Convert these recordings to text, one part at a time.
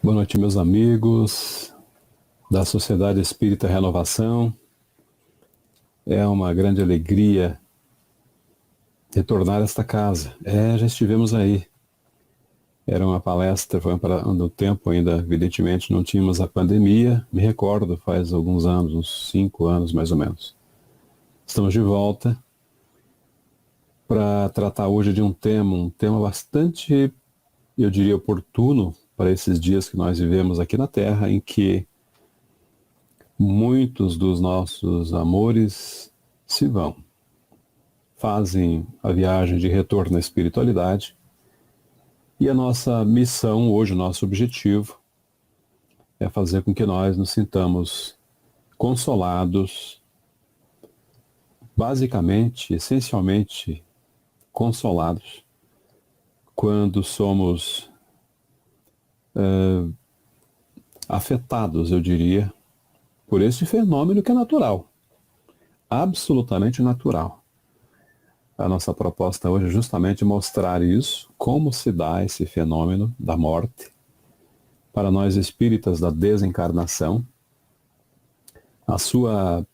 Boa noite, meus amigos da Sociedade Espírita Renovação. É uma grande alegria retornar a esta casa. Já estivemos aí. Era uma palestra, foi no tempo ainda, evidentemente, não tínhamos a pandemia. Me recordo, faz alguns anos, uns 5 anos mais ou menos. Estamos de volta para tratar hoje de um tema bastante, eu diria, oportuno para esses dias que nós vivemos aqui na Terra, em que muitos dos nossos amores se vão, fazem a viagem de retorno à espiritualidade, e a nossa missão hoje, o nosso objetivo, é fazer com que nós nos sintamos consolados, basicamente, essencialmente consolados, quando somos afetados, eu diria, por esse fenômeno que é natural, absolutamente natural. A nossa proposta hoje é justamente mostrar isso, como se dá esse fenômeno da morte, para nós espíritas da desencarnação, a sua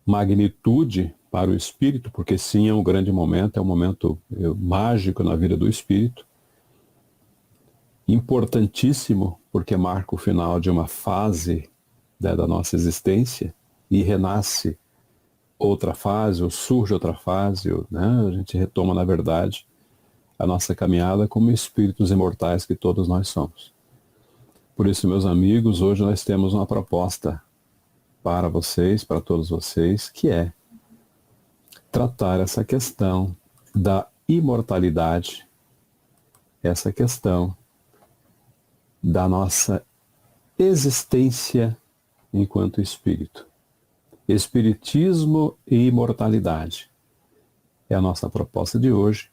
magnitude para o espírito, porque sim, é um grande momento, é um momento mágico na vida do espírito, importantíssimo, porque marca o final de uma fase da nossa existência e renasce outra fase, ou surge outra fase, a gente retoma, na verdade, a nossa caminhada como espíritos imortais que todos nós somos. Por isso, meus amigos, hoje nós temos uma proposta para vocês, para todos vocês, que é tratar essa questão da imortalidade, essa questão da nossa existência enquanto espírito. Espiritismo e imortalidade é a nossa proposta de hoje,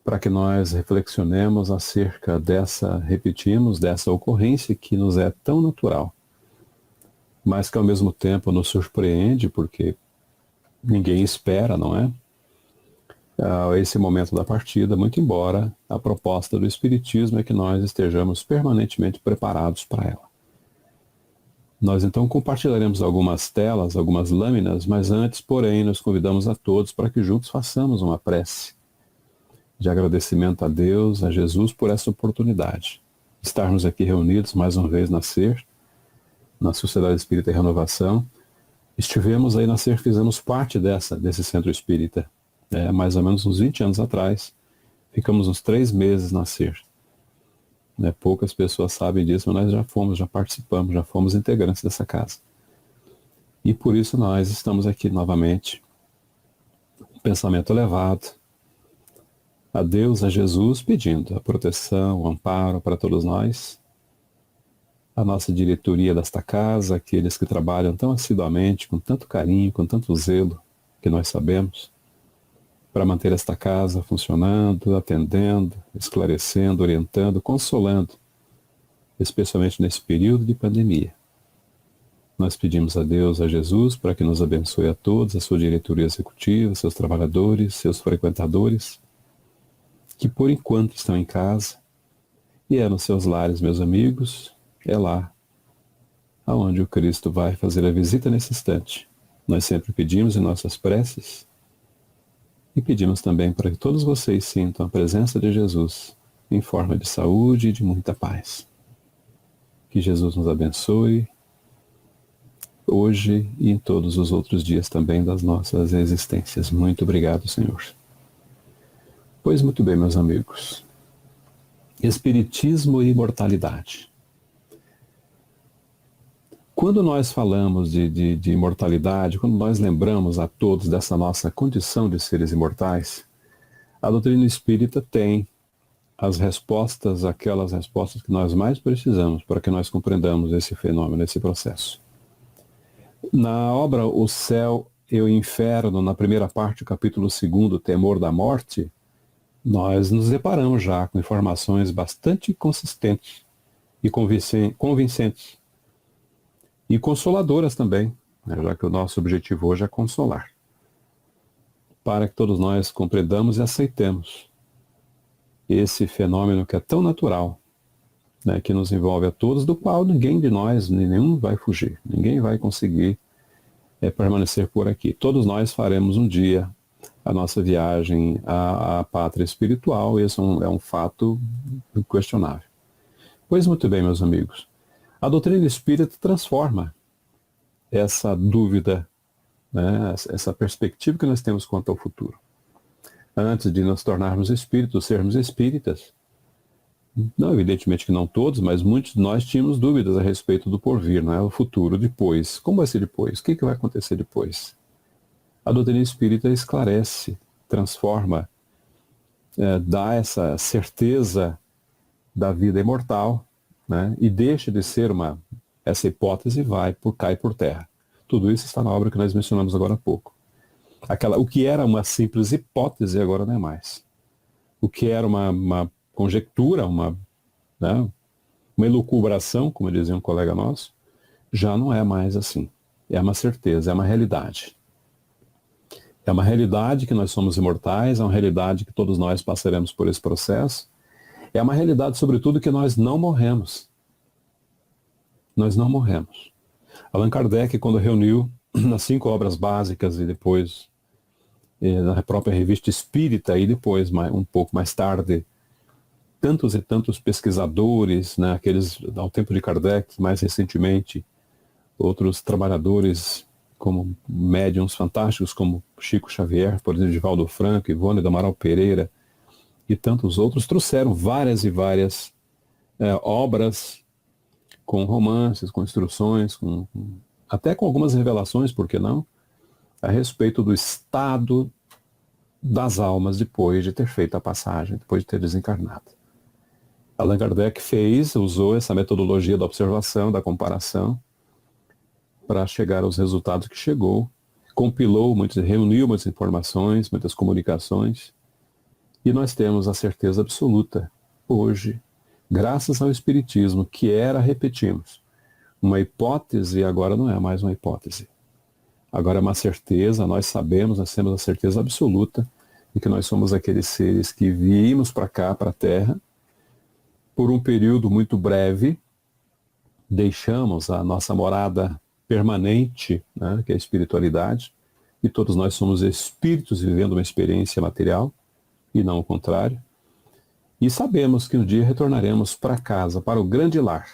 para que nós reflexionemos acerca dessa ocorrência que nos é tão natural, mas que ao mesmo tempo nos surpreende, porque ninguém espera, não é? Esse momento da partida, muito embora a proposta do Espiritismo é que nós estejamos permanentemente preparados para ela. Nós então compartilharemos algumas telas, algumas lâminas, mas antes, porém, nós convidamos a todos para que juntos façamos uma prece de agradecimento a Deus, a Jesus, por essa oportunidade de estarmos aqui reunidos mais uma vez na SER, na Sociedade Espírita e Renovação. Estivemos aí na SER, fizemos parte desse centro espírita, mais ou menos uns 20 anos atrás. Ficamos uns 3 meses na SER. Poucas pessoas sabem disso, mas nós já participamos, já fomos integrantes dessa casa. E por isso nós estamos aqui novamente, com pensamento elevado, a Deus, a Jesus, pedindo a proteção, o amparo para todos nós, a nossa diretoria desta casa, aqueles que trabalham tão assiduamente, com tanto carinho, com tanto zelo, que nós sabemos, para manter esta casa funcionando, atendendo, esclarecendo, orientando, consolando, especialmente nesse período de pandemia. Nós pedimos a Deus, a Jesus, para que nos abençoe a todos, a sua diretoria executiva, seus trabalhadores, seus frequentadores, que por enquanto estão em casa, e nos seus lares, meus amigos, é lá aonde o Cristo vai fazer a visita nesse instante. Nós sempre pedimos em nossas preces, e pedimos também para que todos vocês sintam a presença de Jesus em forma de saúde e de muita paz. Que Jesus nos abençoe hoje e em todos os outros dias também das nossas existências. Muito obrigado, Senhor. Pois muito bem, meus amigos. Espiritismo e imortalidade. Quando nós falamos de imortalidade, quando nós lembramos a todos dessa nossa condição de seres imortais, a doutrina espírita tem as respostas, aquelas respostas que nós mais precisamos para que nós compreendamos esse fenômeno, esse processo. Na obra O Céu e o Inferno, na primeira parte, capítulo 2, Temor da Morte, nós nos deparamos já com informações bastante consistentes e convincentes. E consoladoras também, já que o nosso objetivo hoje é consolar. Para que todos nós compreendamos e aceitemos esse fenômeno que é tão natural né, que nos envolve a todos, do qual ninguém de nós, nenhum vai fugir, ninguém vai conseguir permanecer por aqui. Todos nós faremos um dia a nossa viagem à pátria espiritual, e esse é um fato inquestionável. Pois muito bem, meus amigos, a doutrina espírita transforma essa dúvida, né, essa perspectiva que nós temos quanto ao futuro. Antes de nos tornarmos espíritos, sermos espíritas, não, evidentemente que não todos, mas muitos de nós tínhamos dúvidas a respeito do porvir, não é? O futuro, depois. Como vai ser depois? O que vai acontecer depois? A doutrina espírita esclarece, transforma, dá essa certeza da vida imortal, né? E deixa de ser essa hipótese cai por terra. Tudo isso está na obra que nós mencionamos agora há pouco. O que era uma simples hipótese agora não é mais. O que era uma conjectura, né, uma elucubração, como dizia um colega nosso, já não é mais assim. É uma certeza, é uma realidade. É uma realidade que nós somos imortais, é uma realidade que todos nós passaremos por esse processo. É uma realidade, sobretudo, que nós não morremos. Nós não morremos. Allan Kardec, quando reuniu nas 5 obras básicas e depois na própria Revista Espírita e depois, um pouco mais tarde, tantos e tantos pesquisadores, né, aqueles ao tempo de Kardec, mais recentemente, outros trabalhadores como médiuns fantásticos como Chico Xavier, por exemplo, Divaldo Franco, Ivone do Amaral Pereira e tantos outros, trouxeram várias e várias obras com romances, com instruções, até com algumas revelações, por que não, a respeito do estado das almas depois de ter feito a passagem, depois de ter desencarnado. Allan Kardec usou essa metodologia da observação, da comparação, para chegar aos resultados que chegou, compilou, reuniu muitas informações, muitas comunicações, e nós temos a certeza absoluta, hoje, graças ao Espiritismo, que repetimos, uma hipótese, agora não é mais uma hipótese. Agora é uma certeza, nós temos a certeza absoluta de que nós somos aqueles seres que viemos para cá, para a Terra, por um período muito breve, deixamos a nossa morada permanente, né, que é a espiritualidade, e todos nós somos espíritos vivendo uma experiência material, e não o contrário, e sabemos que um dia retornaremos para casa, para o grande lar.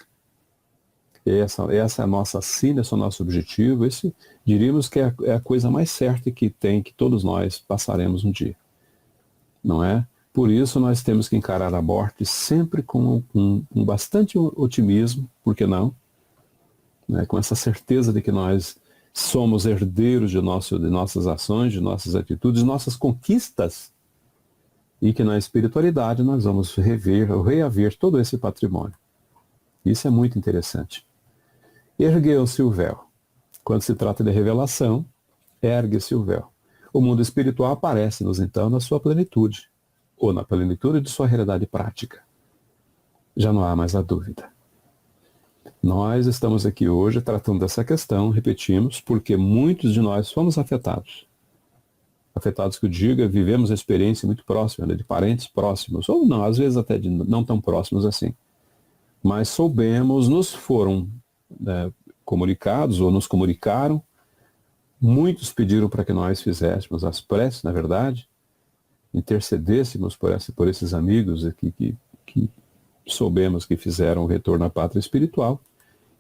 Essa é a nossa sina, esse é o nosso objetivo, diríamos que é a coisa mais certa que todos nós passaremos um dia. Não é? Por isso nós temos que encarar a morte sempre com bastante otimismo, por que não? Né? Com essa certeza de que nós somos herdeiros de nossas ações, de nossas atitudes, de nossas conquistas, e que na espiritualidade nós vamos reaver todo esse patrimônio. Isso é muito interessante. Ergueu-se o véu. Quando se trata de revelação, ergue-se o véu. O mundo espiritual aparece-nos então na sua plenitude, ou na plenitude de sua realidade prática. Já não há mais a dúvida. Nós estamos aqui hoje tratando dessa questão, repetimos, porque muitos de nós fomos afetados. Afetados que eu diga, vivemos a experiência muito próxima, né, de parentes próximos, ou não, às vezes até de não tão próximos assim. Mas soubemos, nos foram comunicados, ou nos comunicaram, muitos pediram para que nós fizéssemos as preces, na verdade, intercedêssemos por esses amigos que soubemos que fizeram o retorno à pátria espiritual,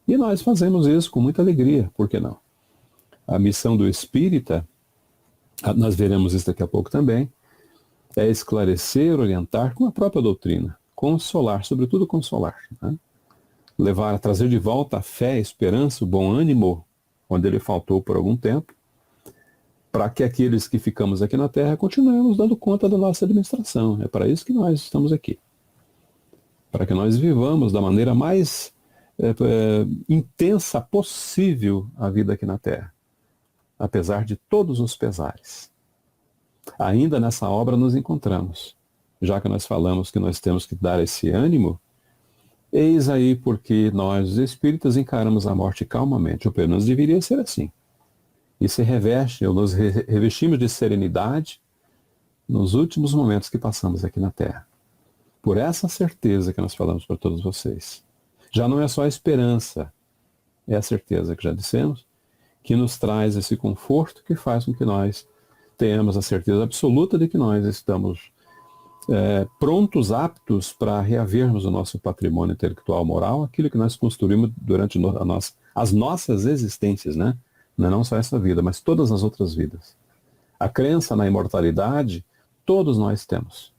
e nós fazemos isso com muita alegria, por que não? A missão do espírita, nós veremos isso daqui a pouco também, é esclarecer, orientar com a própria doutrina, consolar, sobretudo consolar, né? Trazer de volta a fé, a esperança, o bom ânimo, onde ele faltou por algum tempo, para que aqueles que ficamos aqui na Terra continuemos dando conta da nossa administração. É para isso que nós estamos aqui. Para que nós vivamos da maneira mais intensa possível a vida aqui na Terra, apesar de todos os pesares. Ainda nessa obra nos encontramos, já que nós falamos que nós temos que dar esse ânimo. Eis aí porque nós, os espíritas, encaramos a morte calmamente, ou pelo menos deveria ser assim. E se reveste, ou nos revestimos de serenidade nos últimos momentos que passamos aqui na Terra. Por essa certeza que nós falamos para todos vocês. Já não é só a esperança, é a certeza que já dissemos, que nos traz esse conforto que faz com que nós tenhamos a certeza absoluta de que nós estamos prontos, aptos para reavermos o nosso patrimônio intelectual moral, aquilo que nós construímos durante as nossas existências, né? Não só essa vida, mas todas as outras vidas. A crença na imortalidade, todos nós temos.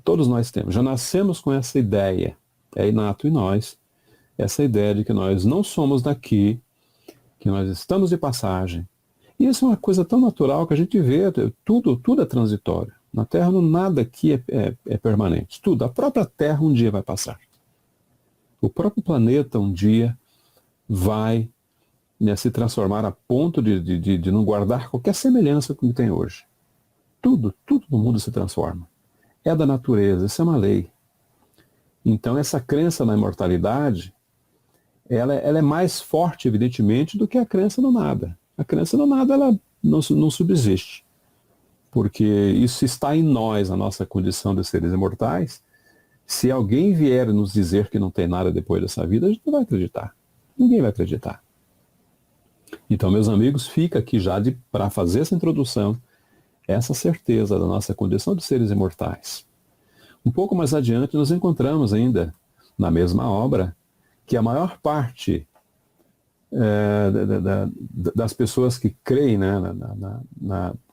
Todos nós temos. Já nascemos com essa ideia, é inato em nós, essa ideia de que nós não somos daqui, que nós estamos de passagem. E isso é uma coisa tão natural que a gente vê, tudo é transitório. Na Terra nada aqui é permanente. Tudo, a própria Terra um dia vai passar. O próprio planeta um dia vai se transformar a ponto de não guardar qualquer semelhança com o que tem hoje. Tudo no mundo se transforma. É da natureza, isso é uma lei. Então essa crença na imortalidade, ela é mais forte, evidentemente, do que a crença no nada. A crença no nada, ela não subsiste. Porque isso está em nós, a nossa condição de seres imortais. Se alguém vier nos dizer que não tem nada depois dessa vida, a gente não vai acreditar. Ninguém vai acreditar. Então, meus amigos, fica aqui já para fazer essa introdução, essa certeza da nossa condição de seres imortais. Um pouco mais adiante, nos encontramos ainda, na mesma obra, que a maior parte das pessoas que creem, né,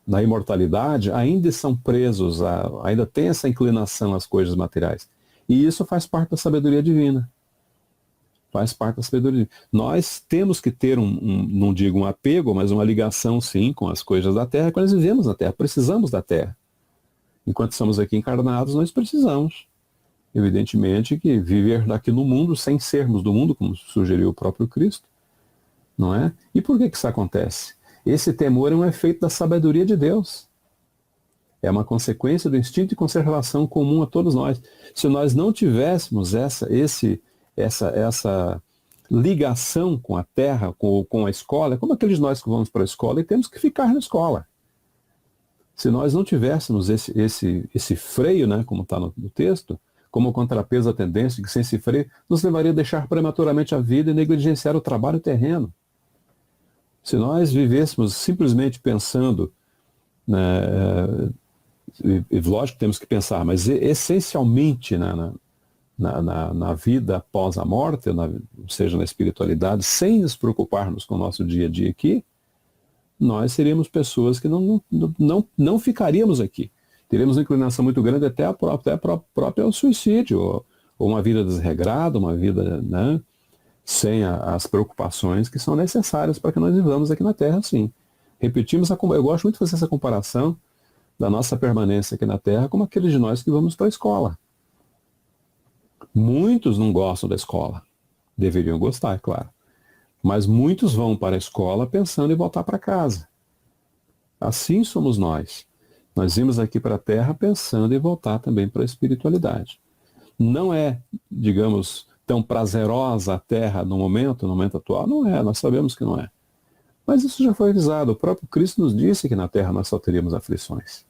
na imortalidade ainda são presos, ainda tem essa inclinação às coisas materiais. E isso faz parte da sabedoria divina. Faz parte da sabedoria divina. Nós temos que ter não digo um apego, mas uma ligação, sim, com as coisas da Terra, quando nós vivemos na Terra. Precisamos da Terra. Enquanto estamos aqui encarnados, nós precisamos. Evidentemente que viver aqui no mundo sem sermos do mundo, como sugeriu o próprio Cristo, não é? E por que isso acontece? Esse temor é um efeito da sabedoria de Deus. É uma consequência do instinto de conservação comum a todos nós. Se nós não tivéssemos essa ligação com a terra, com a escola, é como aqueles nós que vamos para a escola e temos que ficar na escola. Se nós não tivéssemos esse freio, né, como está no texto, como contrapeso à tendência, que sem esse freio nos levaria a deixar prematuramente a vida e negligenciar o trabalho terreno. Se nós vivêssemos simplesmente pensando, né, e lógico que temos que pensar, mas essencialmente na vida após a morte, ou seja, na espiritualidade, sem nos preocuparmos com o nosso dia a dia aqui, nós seríamos pessoas que não ficaríamos aqui. Teríamos uma inclinação muito grande até a própria suicídio, ou uma vida desregrada, uma vida, né, sem as preocupações que são necessárias para que nós vivamos aqui na Terra, sim. Repetimos, eu gosto muito de fazer essa comparação da nossa permanência aqui na Terra como aqueles de nós que vamos para a escola. Muitos não gostam da escola. Deveriam gostar, é claro. Mas muitos vão para a escola pensando em voltar para casa. Assim somos nós. Nós vimos aqui para a Terra pensando em voltar também para a espiritualidade. Não é, digamos, tão prazerosa a Terra no momento atual? Não é, nós sabemos que não é. Mas isso já foi avisado. O próprio Cristo nos disse que na Terra nós só teríamos aflições.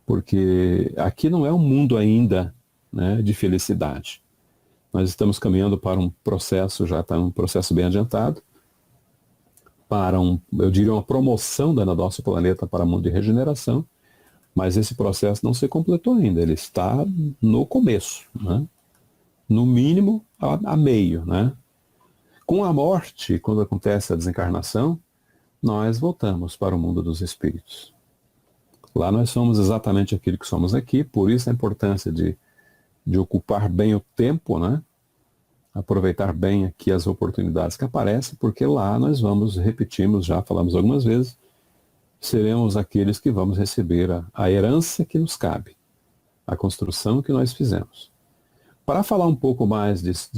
Porque aqui não é um mundo ainda, né, de felicidade. Nós estamos caminhando para um processo, já está um processo bem adiantado, para eu diria, uma promoção do nosso planeta para o mundo de regeneração, mas esse processo não se completou ainda, ele está no começo, né? No mínimo a meio, né? Com a morte, quando acontece a desencarnação, nós voltamos para o mundo dos espíritos. Lá nós somos exatamente aquilo que somos aqui, por isso a importância de ocupar bem o tempo, né? Aproveitar bem aqui as oportunidades que aparecem, porque lá nós vamos, repetimos, já falamos algumas vezes, seremos aqueles que vamos receber a herança que nos cabe, a construção que nós fizemos. Para falar um pouco mais desse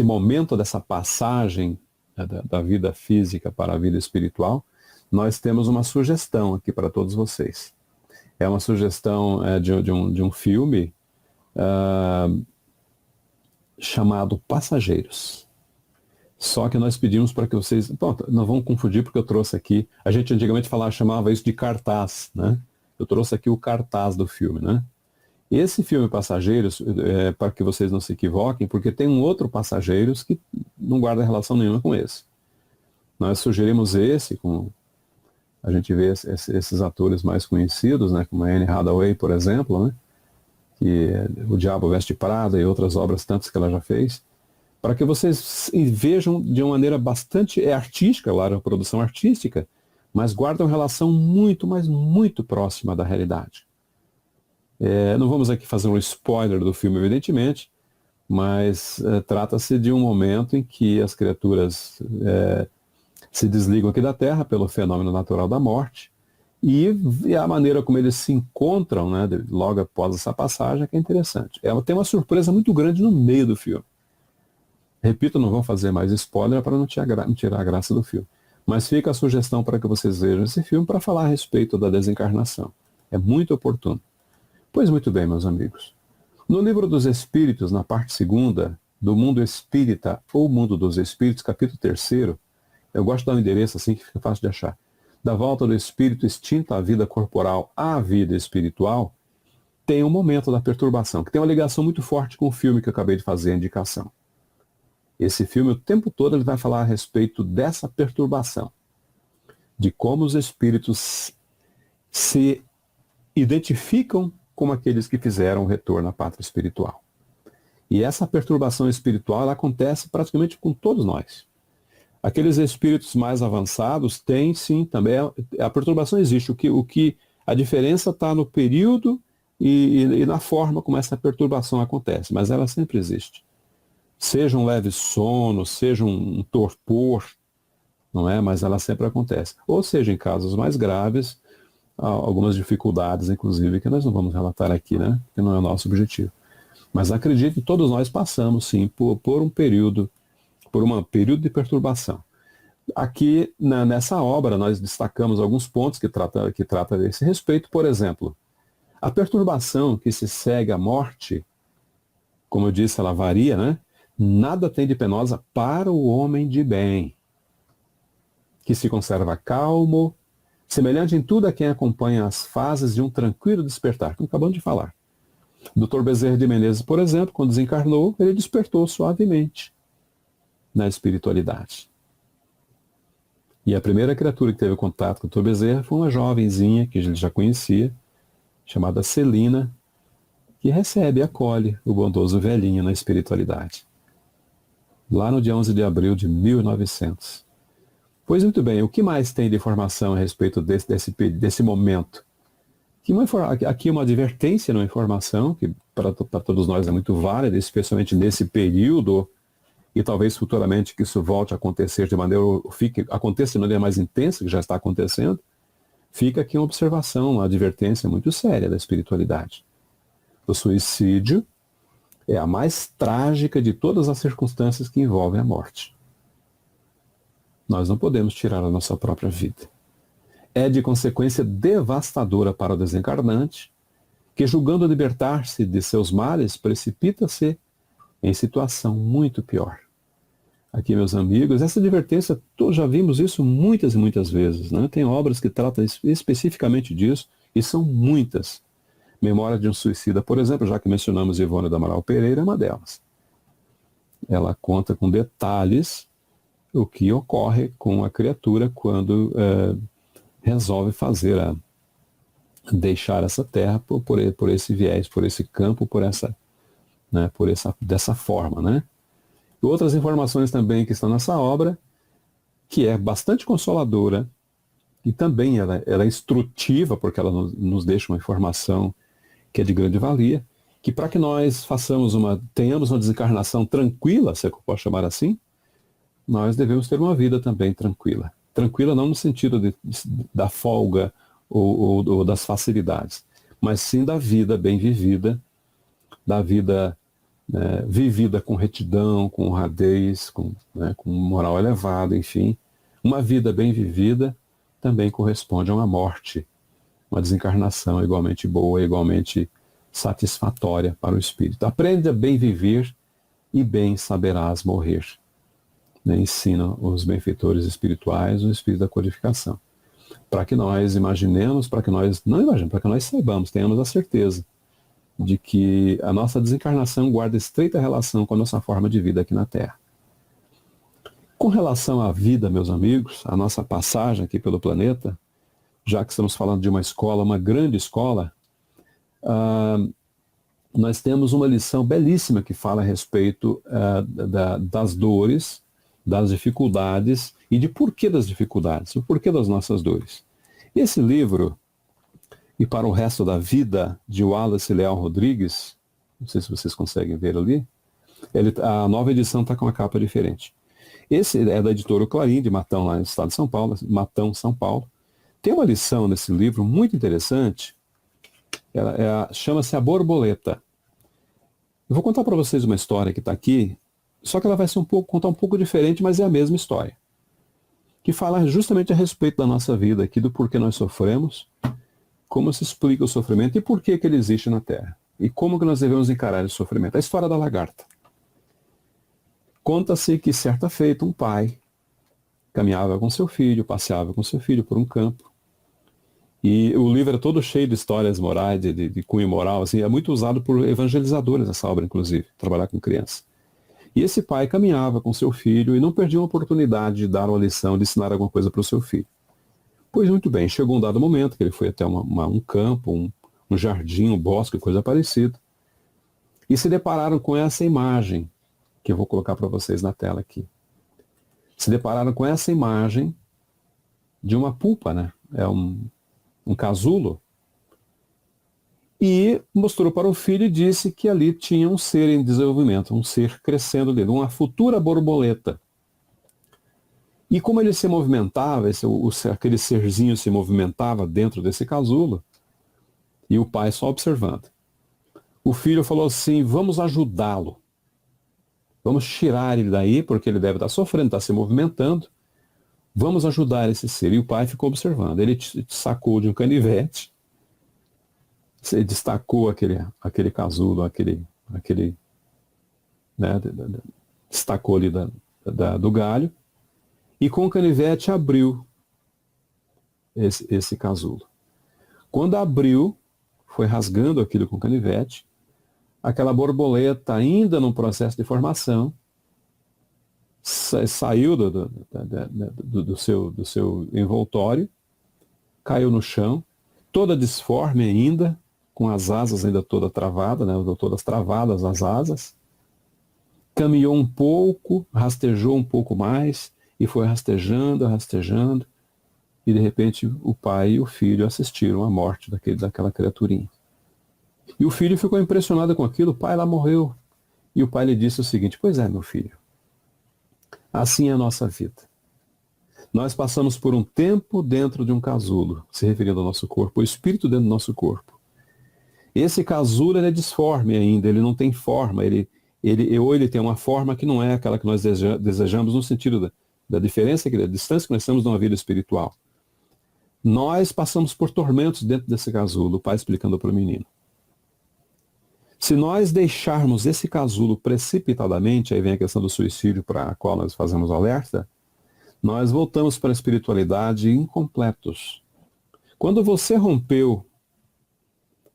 momento, dessa passagem, né, da vida física para a vida espiritual, nós temos uma sugestão aqui para todos vocês. É uma sugestão de um filme chamado Passageiros. Só que nós pedimos para que vocês... Bom, não vão confundir porque eu trouxe aqui... A gente antigamente chamava isso de cartaz, né? Eu trouxe aqui o cartaz do filme, né? Esse filme Passageiros, para que vocês não se equivoquem, porque tem um outro Passageiros que não guarda relação nenhuma com esse. Nós sugerimos esse, com a gente vê esses atores mais conhecidos, né, como a Anne Hathaway, por exemplo, né, que O Diabo Veste Prada e outras obras tantas que ela já fez, para que vocês vejam de uma maneira bastante artística, claro, a produção artística, mas guardam relação muito, mas muito próxima da realidade. Não vamos aqui fazer um spoiler do filme, evidentemente, mas trata-se de um momento em que as criaturas se desligam aqui da Terra pelo fenômeno natural da morte, e a maneira como eles se encontram, né, logo após essa passagem, é que é interessante. Ela tem uma surpresa muito grande no meio do filme. Repito, não vou fazer mais spoiler para não tirar a graça do filme. Mas fica a sugestão para que vocês vejam esse filme para falar a respeito da desencarnação. É muito oportuno. Pois muito bem, meus amigos. No Livro dos Espíritos, na parte 2ª, do Mundo Espírita ou Mundo dos Espíritos, capítulo 3º, eu gosto de dar um endereço assim que fica fácil de achar. Da volta do espírito extinto à vida corporal à vida espiritual, tem um momento da perturbação, que tem uma ligação muito forte com o filme que eu acabei de fazer a indicação. Esse filme, o tempo todo, ele vai falar a respeito dessa perturbação, de como os espíritos se identificam como aqueles que fizeram o retorno à pátria espiritual. E essa perturbação espiritual, ela acontece praticamente com todos nós. Aqueles espíritos mais avançados têm, sim, também, a perturbação existe. A diferença está no período e na forma como essa perturbação acontece, mas ela sempre existe. Seja um leve sono, seja um torpor, não é? Mas ela sempre acontece. Ou seja, em casos mais graves, algumas dificuldades, inclusive, que nós não vamos relatar aqui, né? Que não é o nosso objetivo. Mas acredito que todos nós passamos, sim, por um período de perturbação. Aqui, nessa obra, nós destacamos alguns pontos que trata desse respeito. Por exemplo, a perturbação que se segue à morte, como eu disse, ela varia, né? Nada tem de penosa para o homem de bem, que se conserva calmo, semelhante em tudo a quem acompanha as fases de um tranquilo despertar, como acabamos de falar. Dr. Bezerra de Menezes, por exemplo, quando desencarnou, ele despertou suavemente na espiritualidade. E a primeira criatura que teve contato com o Dr. Bezerra foi uma jovenzinha que ele já conhecia, chamada Celina, que recebe e acolhe o bondoso velhinho na espiritualidade. Lá no dia 11 de abril de 1900. Pois muito bem, o que mais tem de informação a respeito desse momento? Aqui uma advertência, uma informação, que para todos nós é muito válida, especialmente nesse período, e talvez futuramente que isso volte a acontecer aconteça de maneira mais intensa, que já está acontecendo. Fica aqui uma observação, uma advertência muito séria da espiritualidade. O suicídio é a mais trágica de todas as circunstâncias que envolvem a morte. Nós não podemos tirar a nossa própria vida. É de consequência devastadora para o desencarnante, que, julgando libertar-se de seus males, precipita-se em situação muito pior. Aqui, meus amigos, essa advertência, todos já vimos isso muitas e muitas vezes, né? Tem obras que tratam especificamente disso, e são muitas. Memória de um Suicida, por exemplo, já que mencionamos Ivone do Amaral Pereira, é uma delas. Ela conta com detalhes o que ocorre com a criatura quando resolve deixar essa terra por esse viés, por esse campo, dessa forma, né? E outras informações também que estão nessa obra, que é bastante consoladora, e também ela é instrutiva, porque ela nos deixa uma informação que é de grande valia, que para que nós tenhamos uma desencarnação tranquila, se é que eu posso chamar assim, nós devemos ter uma vida também tranquila. Tranquila não no sentido da folga ou das facilidades, mas sim da vida bem vivida, da vida vivida com retidão, com honradez, com moral elevada, enfim. Uma vida bem vivida também corresponde a uma morte, uma desencarnação igualmente boa, igualmente satisfatória para o espírito. Aprende a bem viver e bem saberás morrer. Ensina os benfeitores espirituais o espírito da codificação. Para que nós imaginemos, para que nós saibamos, tenhamos a certeza de que a nossa desencarnação guarda estreita relação com a nossa forma de vida aqui na Terra. Com relação à vida, meus amigos, a nossa passagem aqui pelo planeta, já que estamos falando de uma escola, uma grande escola, nós temos uma lição belíssima que fala a respeito das dores, das dificuldades e de porquê das dificuldades, o porquê das nossas dores. Esse livro, E para o Resto da Vida, de Wallace Leal Rodrigues, não sei se vocês conseguem ver ali, a nova edição está com uma capa diferente. Esse é da editora Clarim, de Matão, lá no estado de São Paulo, Matão, São Paulo. Tem uma lição nesse livro muito interessante, chama-se A Borboleta. Eu vou contar para vocês uma história que está aqui, só que ela vai ser contar um pouco diferente, mas é a mesma história. Que fala justamente a respeito da nossa vida aqui, do porquê nós sofremos, como se explica o sofrimento e por que ele existe na Terra. E como que nós devemos encarar esse sofrimento. A história da lagarta. Conta-se que, certa feita, um pai caminhava com seu filho, passeava com seu filho por um campo. E o livro é todo cheio de histórias morais, de cunho moral, assim, é muito usado por evangelizadores essa obra, inclusive, trabalhar com criança. E esse pai caminhava com seu filho e não perdia uma oportunidade de dar uma lição, de ensinar alguma coisa para o seu filho. Pois muito bem, chegou um dado momento que ele foi até um campo, um jardim, um bosque, coisa parecida, e se depararam com essa imagem, que eu vou colocar para vocês na tela aqui. Se depararam com essa imagem de uma pupa, né? É um casulo, e mostrou para o filho e disse que ali tinha um ser em desenvolvimento, um ser crescendo dentro, uma futura borboleta. E como ele se movimentava, aquele serzinho se movimentava dentro desse casulo, e o pai só observando. O filho falou assim, vamos ajudá-lo. Vamos tirar ele daí, porque ele deve estar sofrendo, está se movimentando. Vamos ajudar esse ser. E o pai ficou observando. Ele sacou de um canivete, destacou aquele casulo, né, destacou ali do galho, e com o canivete abriu esse casulo. Quando abriu, foi rasgando aquilo com o canivete, aquela borboleta, ainda num processo de formação, saiu do seu envoltório, caiu no chão, toda disforme ainda, com as asas ainda toda travada, né, todas travadas as asas, caminhou um pouco, rastejou um pouco mais, e foi rastejando, e de repente o pai e o filho assistiram à morte daquela criaturinha. E o filho ficou impressionado com aquilo, o pai lá morreu. E o pai lhe disse o seguinte, pois é, meu filho, assim é a nossa vida. Nós passamos por um tempo dentro de um casulo, se referindo ao nosso corpo, o espírito dentro do nosso corpo. Esse casulo é disforme ainda, ele não tem forma, ou ele tem uma forma que não é aquela que nós desejamos no sentido da diferença, da distância que nós estamos de uma vida espiritual. Nós passamos por tormentos dentro desse casulo, o pai explicando para o menino. Se nós deixarmos esse casulo precipitadamente, aí vem a questão do suicídio para a qual nós fazemos alerta, nós voltamos para a espiritualidade incompletos. Quando você rompeu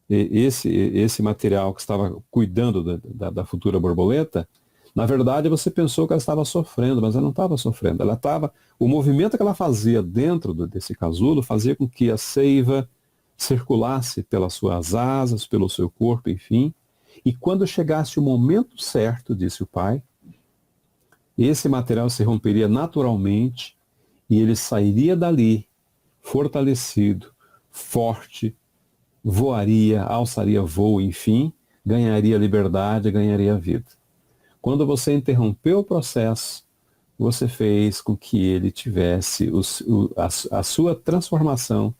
esse material que estava cuidando da futura borboleta, na verdade você pensou que ela estava sofrendo, mas ela não estava sofrendo. O movimento que ela fazia dentro desse casulo fazia com que a seiva circulasse pelas suas asas, pelo seu corpo, enfim. E quando chegasse o momento certo, disse o pai, esse material se romperia naturalmente e ele sairia dali fortalecido, forte, voaria, alçaria voo, enfim, ganharia liberdade, ganharia vida. Quando você interrompeu o processo, você fez com que ele tivesse a sua transformação,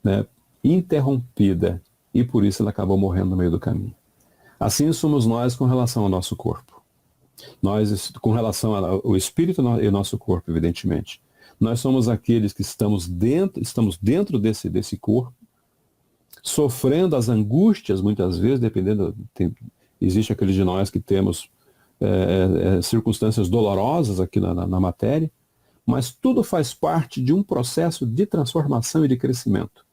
né, interrompida, e por isso ele acabou morrendo no meio do caminho. Assim somos nós com relação ao nosso corpo. Nós, com relação ao espírito e ao nosso corpo, evidentemente. Nós somos aqueles que estamos dentro desse corpo, sofrendo as angústias, muitas vezes, dependendo, existe aqueles de nós que temos circunstâncias dolorosas aqui na matéria, mas tudo faz parte de um processo de transformação e de crescimento.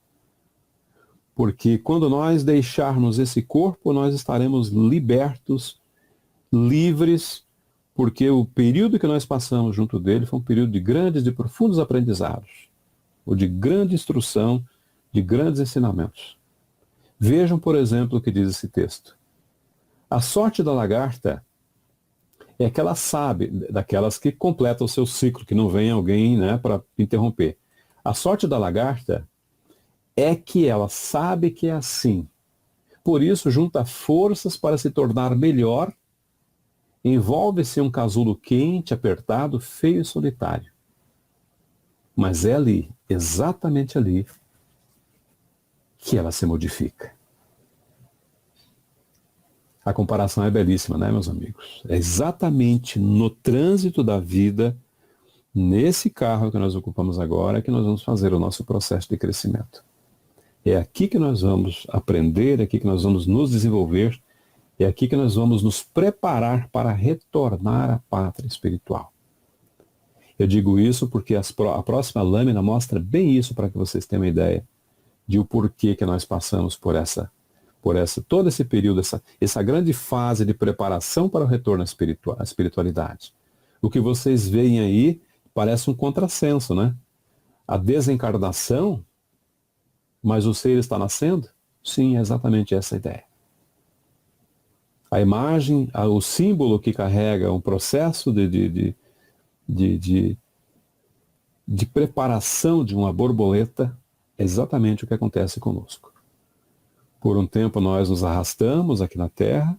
Porque quando nós deixarmos esse corpo, nós estaremos libertos, livres, porque o período que nós passamos junto dele foi um período de grandes e profundos aprendizados, ou de grande instrução, de grandes ensinamentos. Vejam, por exemplo, o que diz esse texto. A sorte da lagarta é que ela sabe, daquelas que completam o seu ciclo, que não vem alguém, né, para interromper. A sorte da lagarta é que ela sabe que é assim. Por isso, junta forças para se tornar melhor, envolve-se em um casulo quente, apertado, feio e solitário. Mas é ali, exatamente ali, que ela se modifica. A comparação é belíssima, né, meus amigos? É exatamente no trânsito da vida, nesse carro que nós ocupamos agora, que nós vamos fazer o nosso processo de crescimento. É aqui que nós vamos aprender, é aqui que nós vamos nos desenvolver, é aqui que nós vamos nos preparar para retornar à pátria espiritual. Eu digo isso porque a próxima lâmina mostra bem isso, para que vocês tenham uma ideia de o porquê que nós passamos por todo esse período, essa grande fase de preparação para o retorno à espiritualidade. O que vocês veem aí parece um contrassenso, né? A desencarnação, mas o ser está nascendo? Sim, é exatamente essa a ideia. A imagem, o símbolo que carrega um processo de preparação de uma borboleta é exatamente o que acontece conosco. Por um tempo nós nos arrastamos aqui na Terra,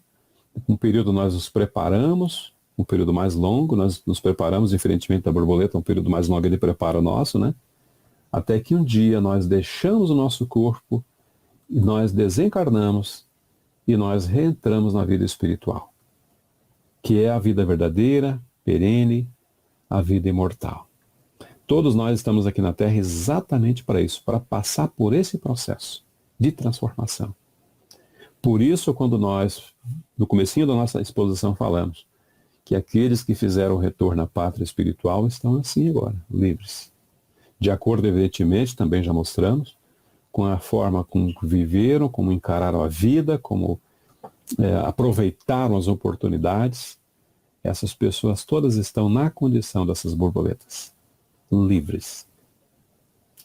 um período nós nos preparamos, um período mais longo, nós nos preparamos, diferentemente da borboleta, um período mais longo de preparo nosso, né? Até que um dia nós deixamos o nosso corpo e nós desencarnamos e nós reentramos na vida espiritual, que é a vida verdadeira, perene, a vida imortal. Todos nós estamos aqui na Terra exatamente para isso, para passar por esse processo de transformação. Por isso, quando nós, no comecinho da nossa exposição, falamos que aqueles que fizeram o retorno à pátria espiritual estão assim agora, livres. De acordo, evidentemente, também já mostramos, com a forma como viveram, como encararam a vida, como aproveitaram as oportunidades. Essas pessoas todas estão na condição dessas borboletas, livres.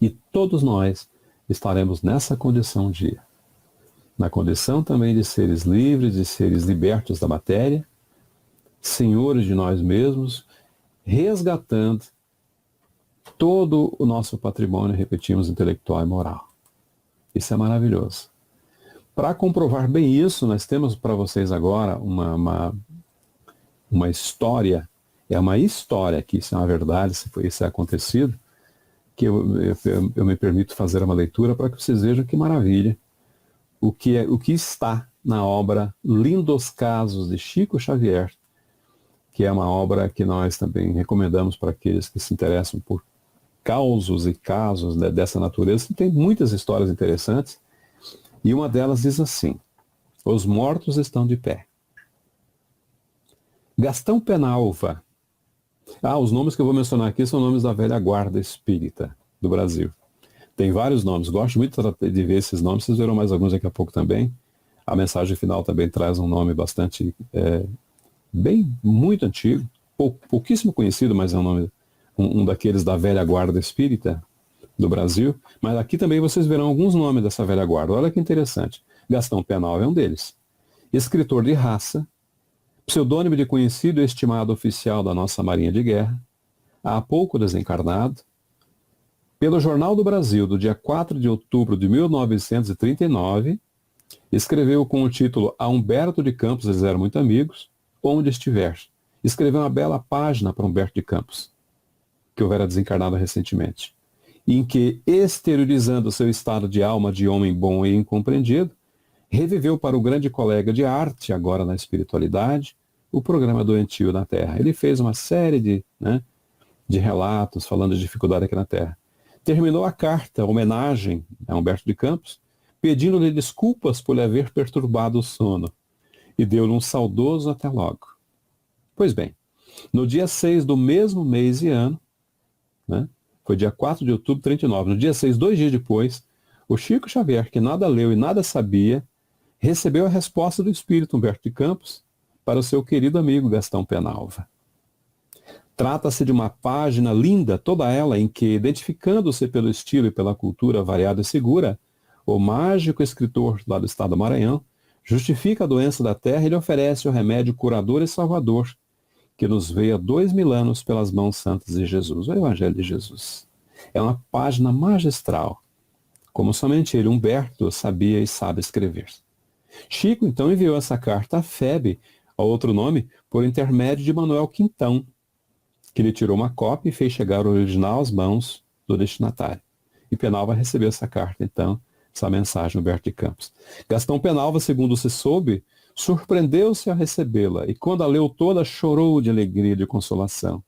E todos nós estaremos nessa condição um dia. Na condição também de seres livres, de seres libertos da matéria, senhores de nós mesmos, resgatando todo o nosso patrimônio, repetimos, intelectual e moral. Isso é maravilhoso. Para comprovar bem isso, nós temos para vocês agora uma história, é uma história, que isso é uma verdade, se isso é acontecido, que eu me permito fazer uma leitura para que vocês vejam que maravilha o que está na obra Lindos Casos de Chico Xavier, que é uma obra que nós também recomendamos para aqueles que se interessam por causos e casos dessa natureza. Tem muitas histórias interessantes, e uma delas diz assim: os mortos estão de pé. Gastão Penalva. Os nomes que eu vou mencionar aqui são nomes da velha guarda espírita do Brasil. Tem vários nomes, gosto muito de ver esses nomes, vocês verão mais alguns daqui a pouco também. A mensagem final também traz um nome bastante, muito antigo, pouquíssimo conhecido, mas é um nome, um daqueles da velha guarda espírita do Brasil. Mas aqui também vocês verão alguns nomes dessa velha guarda. Olha que interessante. Gastão Penalva é um deles. Escritor de raça, pseudônimo de conhecido e estimado oficial da nossa Marinha de Guerra, há pouco desencarnado, pelo Jornal do Brasil, do dia 4 de outubro de 1939, escreveu com o título A Humberto de Campos, eles eram muito amigos, Onde Estiver. Escreveu uma bela página para Humberto de Campos, que houvera desencarnado recentemente, em que, exteriorizando seu estado de alma de homem bom e incompreendido, reviveu para o grande colega de arte, agora na espiritualidade, o programa doentio na Terra. Ele fez uma série de relatos falando de dificuldade aqui na Terra. Terminou a carta, a homenagem a Humberto de Campos, pedindo-lhe desculpas por lhe haver perturbado o sono, e deu-lhe um saudoso até logo. Pois bem, no dia 6 do mesmo mês e ano, foi dia 4 de outubro de 39, no dia 6, 2 dias depois, O Chico Xavier, que nada leu e nada sabia, recebeu a resposta do espírito Humberto de Campos para o seu querido amigo Gastão Penalva. Trata-se de uma página linda, toda ela, em que, identificando-se pelo estilo e pela cultura variada e segura, o mágico escritor lá do estado do Maranhão justifica a doença da terra e lhe oferece o remédio curador e salvador que nos veio há 2000 anos pelas mãos santas de Jesus, o Evangelho de Jesus. É uma página magistral, como somente ele, Humberto, sabia e sabe escrever. Chico, então, enviou essa carta a Febe, a outro nome, por intermédio de Manuel Quintão, que lhe tirou uma cópia e fez chegar o original às mãos do destinatário. E Penalva recebeu essa carta, então, essa mensagem do Humberto de Campos. Gastão Penalva, segundo se soube, surpreendeu-se ao recebê-la e, quando a leu toda, chorou de alegria e de consolação.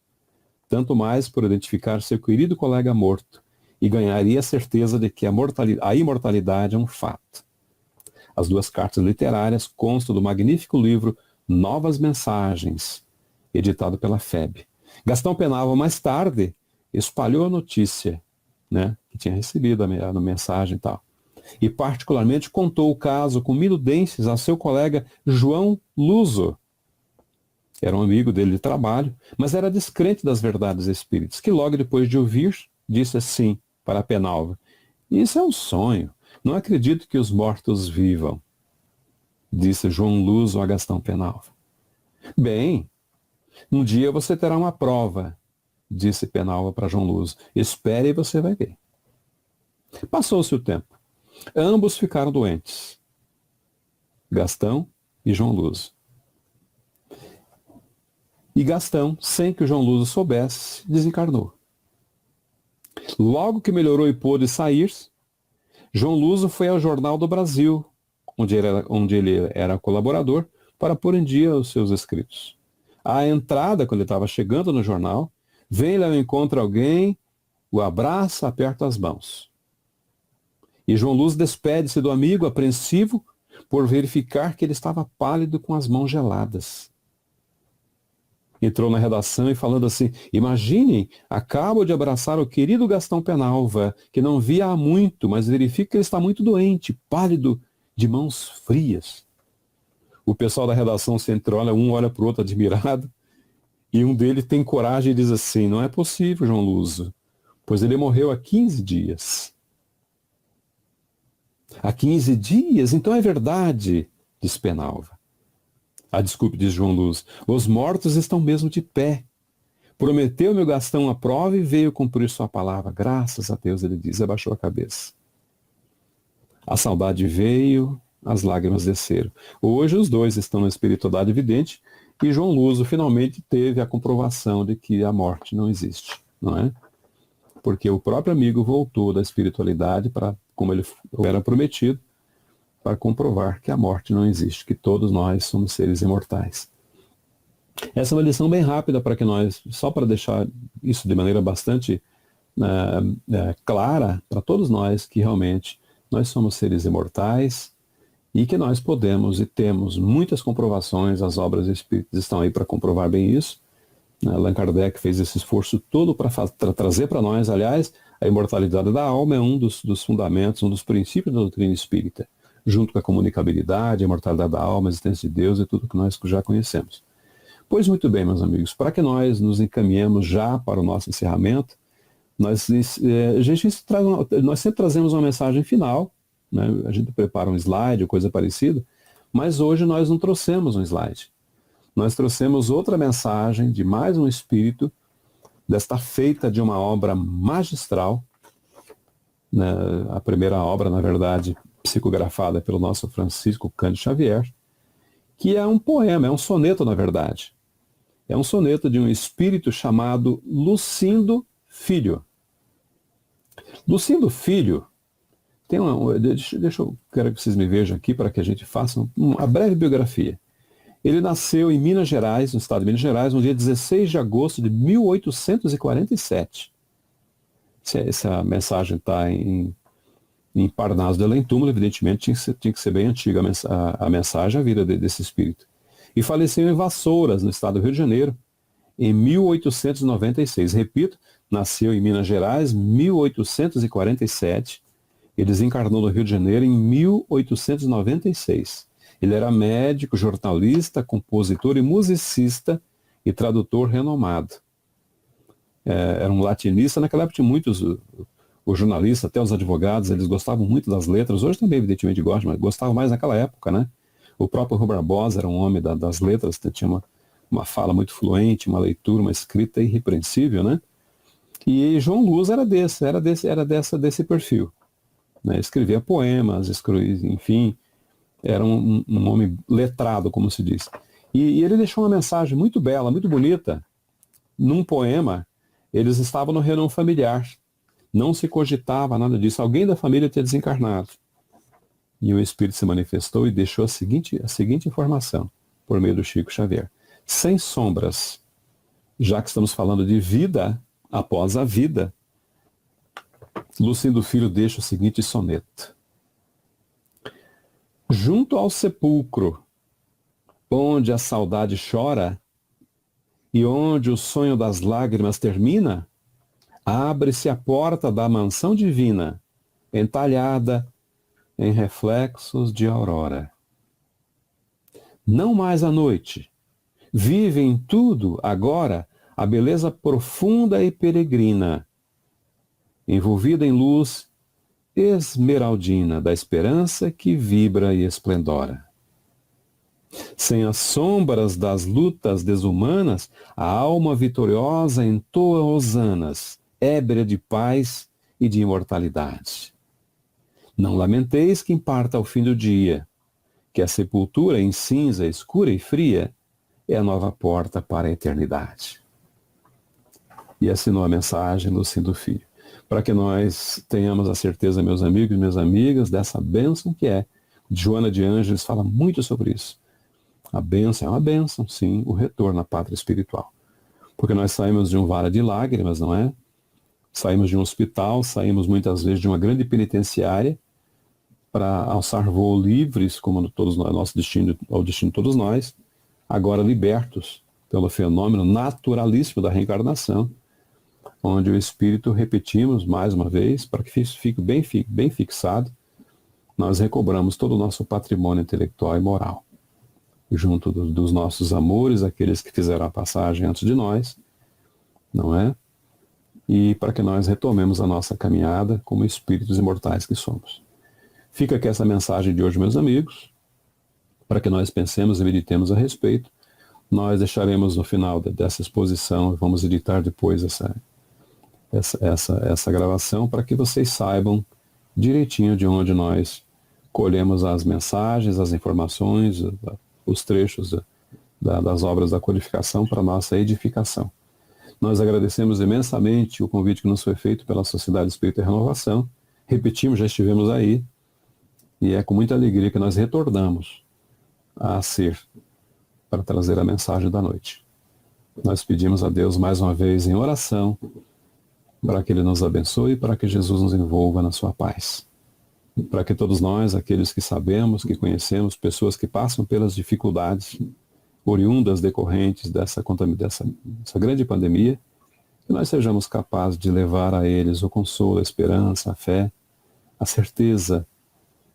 Tanto mais por identificar seu querido colega morto e ganharia a certeza de que a imortalidade é um fato. As duas cartas literárias constam do magnífico livro Novas Mensagens, editado pela Febe. Gastão Penalva, mais tarde, espalhou a notícia, né, que tinha recebido a mensagem e tal. E particularmente contou o caso com minudências a seu colega João Luso. Era um amigo dele de trabalho, mas era descrente das verdades espíritas, que logo depois de ouvir, disse assim para Penalva: isso é um sonho, não acredito que os mortos vivam. Disse João Luso a Gastão Penalva. Bem, um dia você terá uma prova, disse Penalva para João Luso. Espere e você vai ver. Passou-se o tempo. Ambos ficaram doentes, Gastão e João Luso. E Gastão, sem que o João Luso soubesse, desencarnou. Logo que melhorou e pôde sair, João Luso foi ao Jornal do Brasil, onde ele era colaborador, para pôr em dia os seus escritos. À entrada, quando ele estava chegando no jornal, vem-lhe ao encontro alguém, o abraça, aperta as mãos. E João Luso despede-se do amigo, apreensivo, por verificar que ele estava pálido com as mãos geladas. Entrou na redação e falando assim: imaginem, acabo de abraçar o querido Gastão Penalva, que não via há muito, mas verifico que ele está muito doente, pálido, de mãos frias. O pessoal da redação se entreolha, um olha para o outro admirado, e um deles tem coragem e diz assim: não é possível, João Luso, pois ele morreu há 15 dias. Há 15 dias? Então é verdade, diz Penalva. Desculpe, diz João Luso, os mortos estão mesmo de pé. Prometeu-me o Gastão a prova e veio cumprir sua palavra. Graças a Deus, ele diz, e abaixou a cabeça. A saudade veio, as lágrimas desceram. Hoje os dois estão na espiritualidade evidente e João Luso finalmente teve a comprovação de que a morte não existe, não é? Porque o próprio amigo voltou da espiritualidade para, como ele era prometido, para comprovar que a morte não existe, que todos nós somos seres imortais. Essa é uma lição bem rápida para que nós, só para deixar isso de maneira bastante clara para todos nós, que realmente nós somos seres imortais e que nós podemos e temos muitas comprovações, as obras espíritas estão aí para comprovar bem isso. Allan Kardec fez esse esforço todo para trazer para nós, aliás, a imortalidade da alma é um dos fundamentos, um dos princípios da doutrina espírita, junto com a comunicabilidade, a imortalidade da alma, a existência de Deus e tudo que nós já conhecemos. Pois muito bem, meus amigos, para que nós nos encaminhemos já para o nosso encerramento, nós sempre trazemos uma mensagem final, né? A gente prepara um slide ou coisa parecida, mas hoje nós não trouxemos um slide. Nós trouxemos outra mensagem de mais um espírito, desta feita de uma obra magistral, né? A primeira obra, na verdade, psicografada pelo nosso Francisco Cândido Xavier, que é um poema, é um soneto, na verdade. É um soneto de um espírito chamado Lucindo Filho. Lucindo Filho tem quero que vocês me vejam aqui para que a gente faça uma breve biografia. Ele nasceu em Minas Gerais, no estado de Minas Gerais, no dia 16 de agosto de 1847. Essa mensagem está em Parnaso de Além-Túmulo, evidentemente tinha que ser bem antiga a mensagem, a vida desse espírito. E faleceu em Vassouras, no estado do Rio de Janeiro, em 1896. Repito, nasceu em Minas Gerais, 1847, Ele desencarnou no Rio de Janeiro em 1896. Ele era médico, jornalista, compositor e musicista e tradutor renomado. Era um latinista. Naquela época tinha muitos, os jornalistas, até os advogados, eles gostavam muito das letras. Hoje também, evidentemente, gostam, mas gostavam mais naquela época, né? O próprio Rui Barbosa era um homem das letras, tinha uma fala muito fluente, uma leitura, uma escrita irrepreensível, né? E João Luz era desse perfil, né? Escrevia poemas, enfim, era um homem letrado, como se diz. E ele deixou uma mensagem muito bela, muito bonita. Num poema, eles estavam no reunião familiar. Não se cogitava nada disso. Alguém da família tinha desencarnado. E o Espírito se manifestou e deixou a seguinte informação, por meio do Chico Xavier. Sem sombras, já que estamos falando de vida após a vida, Lucindo Filho deixa o seguinte soneto. Junto ao sepulcro, onde a saudade chora e onde o sonho das lágrimas termina, abre-se a porta da mansão divina, entalhada em reflexos de aurora. Não mais à noite, vive em tudo agora a beleza profunda e peregrina, envolvida em luz esmeraldina da esperança que vibra e esplendora. Sem as sombras das lutas desumanas, a alma vitoriosa entoa hosanas, ébria de paz e de imortalidade. Não lamenteis quem parta ao fim do dia, que a sepultura em cinza escura e fria é a nova porta para a eternidade. E assinou a mensagem Lucindo Filho, para que nós tenhamos a certeza, meus amigos e minhas amigas, dessa bênção que é. Joana de Ângeles fala muito sobre isso. A bênção é uma bênção, sim, o retorno à pátria espiritual. Porque nós saímos de um vale de lágrimas, não é? Saímos de um hospital, saímos muitas vezes de uma grande penitenciária para alçar voo livres, como todos nós, nosso destino, ao destino de todos nós, agora libertos pelo fenômeno naturalíssimo da reencarnação, onde o espírito, repetimos mais uma vez, para que isso fique bem fixado, nós recobramos todo o nosso patrimônio intelectual e moral, junto dos nossos amores, aqueles que fizeram a passagem antes de nós, não é? E para que nós retomemos a nossa caminhada como espíritos imortais que somos. Fica aqui essa mensagem de hoje, meus amigos, para que nós pensemos e meditemos a respeito. Nós deixaremos no final dessa exposição, vamos editar depois essa gravação, para que vocês saibam direitinho de onde nós colhemos as mensagens, as informações, os trechos das obras da codificação para nossa edificação. Nós agradecemos imensamente o convite que nos foi feito pela Sociedade Espírita e Renovação. Repetimos, já estivemos aí, e é com muita alegria que nós retornamos a ser para trazer a mensagem da noite. Nós pedimos a Deus mais uma vez em oração para que Ele nos abençoe e para que Jesus nos envolva na sua paz. Para que todos nós, aqueles que sabemos, que conhecemos, pessoas que passam pelas dificuldades oriundas decorrentes dessa grande pandemia, que nós sejamos capazes de levar a eles o consolo, a esperança, a fé, a certeza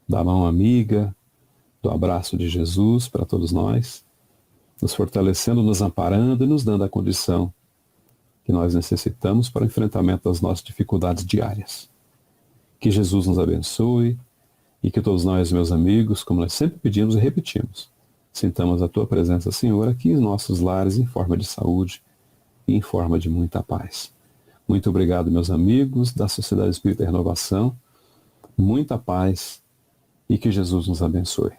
da mão amiga, do abraço de Jesus para todos nós, nos fortalecendo, nos amparando e nos dando a condição que nós necessitamos para o enfrentamento das nossas dificuldades diárias. Que Jesus nos abençoe e que todos nós, meus amigos, como nós sempre pedimos e repetimos, sintamos a Tua presença, Senhor, aqui em nossos lares, em forma de saúde e em forma de muita paz. Muito obrigado, meus amigos da Sociedade Espírita e Renovação. Muita paz e que Jesus nos abençoe.